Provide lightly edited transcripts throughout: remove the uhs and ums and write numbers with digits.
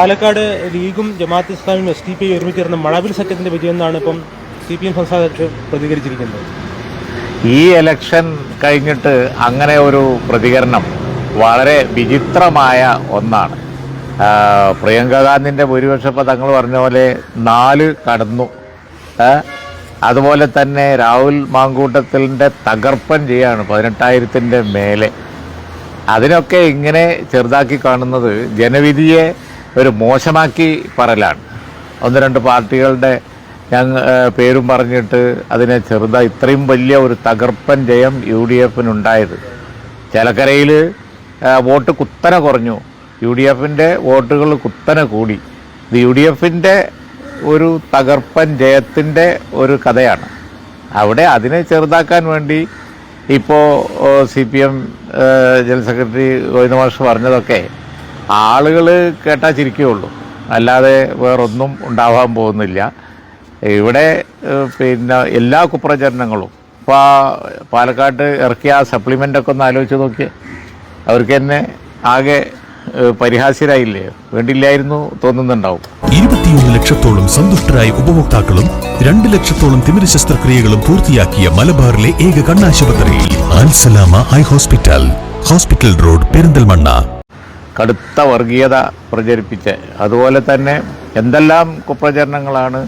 പാലക്കാട് ലീഗും ജമാഅത്ത് ഇസ്ലാമിയും SDP ഒരുമിച്ചേർന്ന മഴവിൽ സഖ്യത്തിന്റെ വിജയം എന്നാണ് ഇപ്പം CPM സംസ്ഥാന അധ്യക്ഷൻ പ്രതികരിച്ചിരിക്കുന്നത്. ഈ ഇലക്ഷൻ കഴിഞ്ഞിട്ട് അങ്ങനെ ഒരു പ്രതികരണം വളരെ വിചിത്രമായ ഒന്നാണ്. പ്രിയങ്ക ഗാന്ധിൻ്റെ ഭൂരിപക്ഷം ഇപ്പോൾ തങ്ങൾ പറഞ്ഞ പോലെ 4 കടന്നു. അതുപോലെ തന്നെ രാഹുൽ മാങ്കൂട്ടത്തിൻ്റെ തകർപ്പൻ ചെയ്യാണ് 18,000-ൻ്റെ മേലെ. അതിനൊക്കെ ഇങ്ങനെ ചെറുതാക്കി കാണുന്നത് ജനവിധിയെ ഒരു മോശമാക്കി പറയലാണ്. 1-2 പാർട്ടികളുടെ പേരും പറഞ്ഞിട്ട് അതിനെ ഇത്രയും വലിയ ഒരു തകർപ്പൻ ജയം UDFിനുണ്ടായത്. ചേലക്കരയിൽ വോട്ട് കുത്തനെ കുറഞ്ഞു, UDFിൻ്റെ വോട്ടുകൾ കുത്തനെ കൂടി. ഇത് UDFിൻ്റെ ഒരു തകർപ്പൻ ജയത്തിൻ്റെ ഒരു കഥയാണ്. അവിടെ അതിനെ ചെറുതാക്കാൻ വേണ്ടി ഇപ്പോൾ CPM ജനറൽ സെക്രട്ടറി ഗോവിന്ദ മാഷ് പറഞ്ഞതൊക്കെ ആളുകൾ കേട്ടാൽ ചിരിക്കുകയുള്ളൂ, അല്ലാതെ വേറൊന്നും ഉണ്ടാവാൻ പോകുന്നില്ല. ഇവിടെ പിന്നെ എല്ലാ കുപ്രചരണങ്ങളും ഇപ്പോൾ പാലക്കാട്ട് ഇറക്കിയ ആ സപ്ലിമെൻ്റൊക്കെ ഒന്ന് ആലോചിച്ച് നോക്കിയേ. അവർക്ക് തന്നെ ആകെ പരിഹാസ്യരായില്ലേ, വേണ്ടില്ലായിരുന്നു തോന്നുന്നുണ്ടാവും. 21 ലക്ഷത്തോളം സന്തുഷ്ടരായ ഉപഭോക്താക്കളും 2 ലക്ഷത്തോളം തിമിര ശസ്ത്രക്രിയകളും പൂർത്തിയാക്കിയ മലബാറിലെ ഏക കണ്ണാശുപത്രി Al Salama high hospital, hospital road, Perinthalmanna. കടുത്ത വർഗീയത പ്രചരിപ്പിച്ച് അതുപോലെ തന്നെ എന്തെല്ലാം കുപ്രചരണങ്ങളാണ്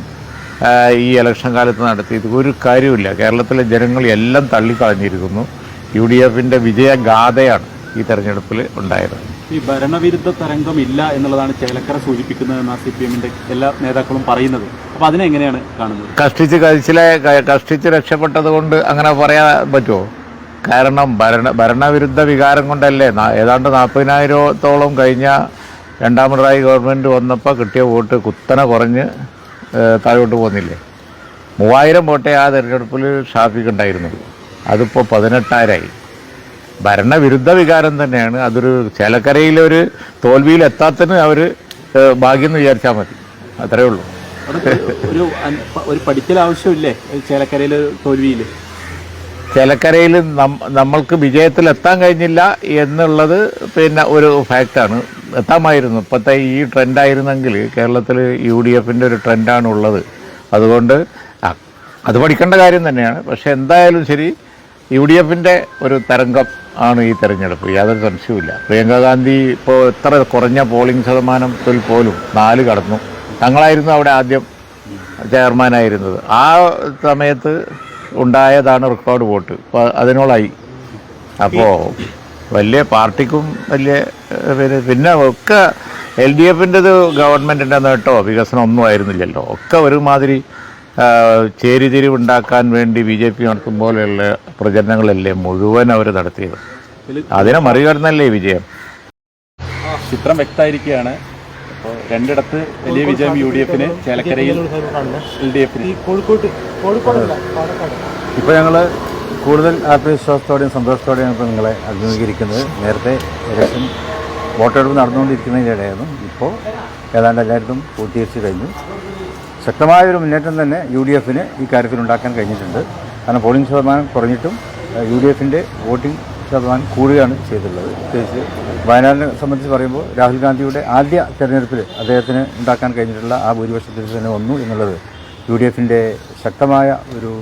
ഈ ഇലക്ഷൻ കാലത്ത് നടത്തിയത്. ഒരു കാര്യമില്ല. കേരളത്തിലെ ജനങ്ങൾ എല്ലാം തള്ളിക്കളഞ്ഞിരിക്കുന്നു. UDFിൻ്റെ വിജയഗാഥയാണ് ഈ തെരഞ്ഞെടുപ്പിൽ ഉണ്ടായത്. ഈ ഭരണവിരുദ്ധ തരംഗം ഇല്ല എന്നുള്ളതാണ് ചേലക്കര സൂചിപ്പിക്കുന്നതെന്നാണ് CPMൻ്റെ എല്ലാ നേതാക്കളും പറയുന്നത്. അപ്പോൾ അതിനെങ്ങനെയാണ് കാണുന്നത്? കഷ്ടിച്ച് രക്ഷപ്പെട്ടത് കൊണ്ട് അങ്ങനെ പറയാൻ പറ്റുമോ? കാരണം ഭരണവിരുദ്ധ വികാരം കൊണ്ടല്ലേ ഏതാണ്ട് 40,000-ഓളം കഴിഞ്ഞ രണ്ടാം പിണറായി ഗവൺമെൻറ് വന്നപ്പോൾ കിട്ടിയ വോട്ട് കുത്തനെ കുറഞ്ഞ് താഴോട്ട് പോകുന്നില്ലേ. 3,000 വോട്ടേ ആ തെരഞ്ഞെടുപ്പിൽ ഷാഫിക്കുണ്ടായിരുന്നുള്ളൂ. അതിപ്പോൾ 18,000ആയി. ഭരണവിരുദ്ധ വികാരം തന്നെയാണ്. അതൊരു ചേലക്കരയിലൊരു തോൽവിയിലെത്താത്തതിന് അവർ ഭാഗ്യം എന്ന് വിചാരിച്ചാൽ മതി, അത്രയേ ഉള്ളൂ. ഒരു പഠിക്കൽ ആവശ്യമില്ലേ ചേലക്കരയിൽ തോൽവിയിൽ? ചേലക്കരയിൽ നമ്മൾക്ക് വിജയത്തിലെത്താൻ കഴിഞ്ഞില്ല എന്നുള്ളത് പിന്നെ ഒരു ഫാക്റ്റാണ്. എത്താമായിരുന്നു. ഇപ്പോഴത്തെ ഈ ട്രെൻഡായിരുന്നെങ്കിൽ കേരളത്തിൽ UDFിൻ്റെ ഒരു ട്രെൻഡാണ് ഉള്ളത്. അതുകൊണ്ട് അത് പഠിക്കേണ്ട കാര്യം തന്നെയാണ്. പക്ഷേ എന്തായാലും ശരി, UDFിൻ്റെ ഒരു തരംഗം ആണ് ഈ തെരഞ്ഞെടുപ്പ്, യാതൊരു സംശയവുമില്ല. പ്രിയങ്ക ഗാന്ധി ഇപ്പോൾ എത്ര കുറഞ്ഞ പോളിംഗ് ശതമാനത്തിൽ പോലും 4 കടന്നു. തങ്ങളായിരുന്നു അവിടെ ആദ്യം ചെയർമാനായിരുന്നത്. ആ സമയത്ത് ഉണ്ടായതാണ് റെക്കോർഡ് വോട്ട്. അപ്പോൾ അതിനോളായി. അപ്പോൾ വലിയ പാർട്ടിക്കും വലിയ പിന്നെ ഒക്കെ LDFിൻ്റെത് ഗവൺമെൻറ്റിൻ്റെ നേട്ടോ വികസനം ഒന്നും ആയിരുന്നില്ലല്ലോ. ഒക്കെ ഒരുമാതിരി ചേരിതിരിവുണ്ടാക്കാൻ വേണ്ടി BJP നടത്തും പോലെയുള്ള പ്രചരണങ്ങളല്ലേ മുഴുവൻ അവർ നടത്തിയത്. അതിനെ മറികടന്നല്ലേ വിജയം. ചിത്രം വ്യക്തമായിരിക്കുകയാണ്. അപ്പോൾ 2ഇടത്ത് വലിയ വിജയം UDFിന്, ചേലക്കരയിൽ LDFിന്. ഇപ്പോൾ ഞങ്ങൾ കൂടുതൽ ആത്മവിശ്വാസത്തോടെയും സന്തോഷത്തോടെയാണ് ഇപ്പോൾ നിങ്ങളെ അഭിമുഖീകരിക്കുന്നത്. നേരത്തെ ഇലക്ഷൻ വോട്ടെടുപ്പ് നടന്നുകൊണ്ടിരിക്കുന്നതിനിടെയായിരുന്നു. ഇപ്പോൾ ഏതാണ്ട് എല്ലായിടത്തും പൂർത്തീകരിച്ച് കഴിഞ്ഞു. ശക്തമായൊരു മുന്നേറ്റം തന്നെ UDFിന് ഈ കാര്യത്തിൽ ഉണ്ടാക്കാൻ കഴിഞ്ഞിട്ടുണ്ട്. കാരണം പോളിംഗ് ശതമാനം കുറഞ്ഞിട്ടും UDFിൻ്റെ വോട്ടിംഗ് ശതമാനം കൂടുകയാണ് ചെയ്തിട്ടുള്ളത്. പ്രത്യേകിച്ച് വയനാടിനെ സംബന്ധിച്ച് പറയുമ്പോൾ രാഹുൽ ഗാന്ധിയുടെ ആദ്യ തെരഞ്ഞെടുപ്പിൽ അദ്ദേഹത്തിന് ഉണ്ടാക്കാൻ കഴിഞ്ഞിട്ടുള്ള ആ ഭൂരിപക്ഷത്തിൽ തന്നെ വന്നു എന്നുള്ളത് UDFിൻ്റെ ശക്തമായ ഒരു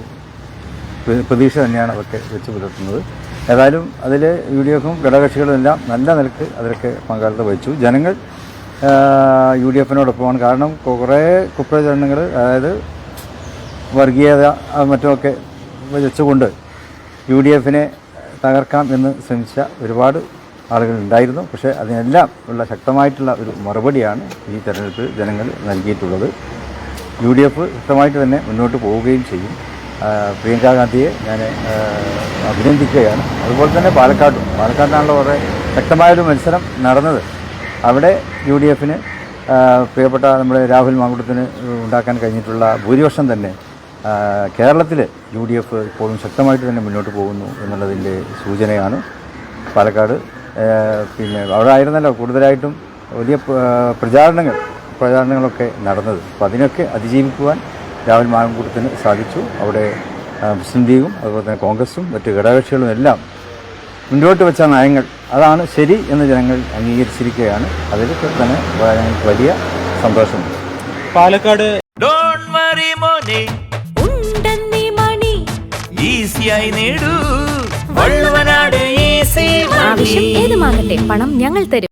പ്രതീക്ഷ തന്നെയാണ് അവർക്ക് വെച്ച് പുലർത്തുന്നത്. ഏതായാലും അതിൽ UDFും ഘടകകക്ഷികളും എല്ലാം നല്ല നിലക്ക് അതിലൊക്കെ പങ്കാളിത്തം വഹിച്ചു. ജനങ്ങൾ UDFിനോടൊപ്പമാണ്. കാരണം കുറേ കുപ്രചരണങ്ങൾ, അതായത് വർഗീയത മറ്റുമൊക്കെ വെച്ചുകൊണ്ട് UDFിനെ തകർക്കാം എന്ന് ശ്രമിച്ച ഒരുപാട് ആളുകളുണ്ടായിരുന്നു. പക്ഷേ അതിനെല്ലാം ഉള്ള ശക്തമായിട്ടുള്ള ഒരു മറുപടിയാണ് ഈ തെരഞ്ഞെടുപ്പിൽ ജനങ്ങൾ നൽകിയിട്ടുള്ളത്. UDF ശക്തമായിട്ട് തന്നെ മുന്നോട്ട് പോവുകയും ചെയ്യും. പ്രിയങ്ക ഗാന്ധിയെ ഞാൻ അഭിനന്ദിക്കുകയാണ്. അതുപോലെ തന്നെ പാലക്കാടിനാണല്ലോ വളരെ ശക്തമായൊരു മത്സരം നടന്നത്. അവിടെ UDFിന് പ്രിയപ്പെട്ട നമ്മുടെ രാഹുൽ മാങ്കൂട്ടത്തിന് ഉണ്ടാക്കാൻ കഴിഞ്ഞിട്ടുള്ള ഭൂരിപക്ഷം തന്നെ കേരളത്തിൽ UDF ഇപ്പോഴും ശക്തമായിട്ട് തന്നെ മുന്നോട്ട് പോകുന്നു എന്നുള്ളതിൻ്റെ സൂചനയാണ്. പാലക്കാട് പിന്നെ അവിടെ ആയിരുന്നല്ലോ കൂടുതലായിട്ടും വലിയ പ്രചാരണങ്ങളൊക്കെ നടന്നത്. അപ്പോൾ അതിനൊക്കെ അതിജീവിക്കുവാൻ രാഹുൽ മാങ്കൂട്ടത്തിന് സാധിച്ചു. അവിടെ മുസ്ലിം ലീഗും അതുപോലെ തന്നെ കോൺഗ്രസും മറ്റ് ഘടകകക്ഷികളും എല്ലാം മുന്നോട്ട് വെച്ച നയങ്ങൾ അതാണ് ശരി എന്ന് ജനങ്ങൾ അംഗീകരിച്ചിരിക്കുകയാണ്. അതിൽ തന്നെ ഞങ്ങൾക്ക് വലിയ സന്തോഷമുണ്ട്. പാലക്കാട് ആവശ്യം ഏതുമാകട്ടെ പണം ഞങ്ങൾ തരും.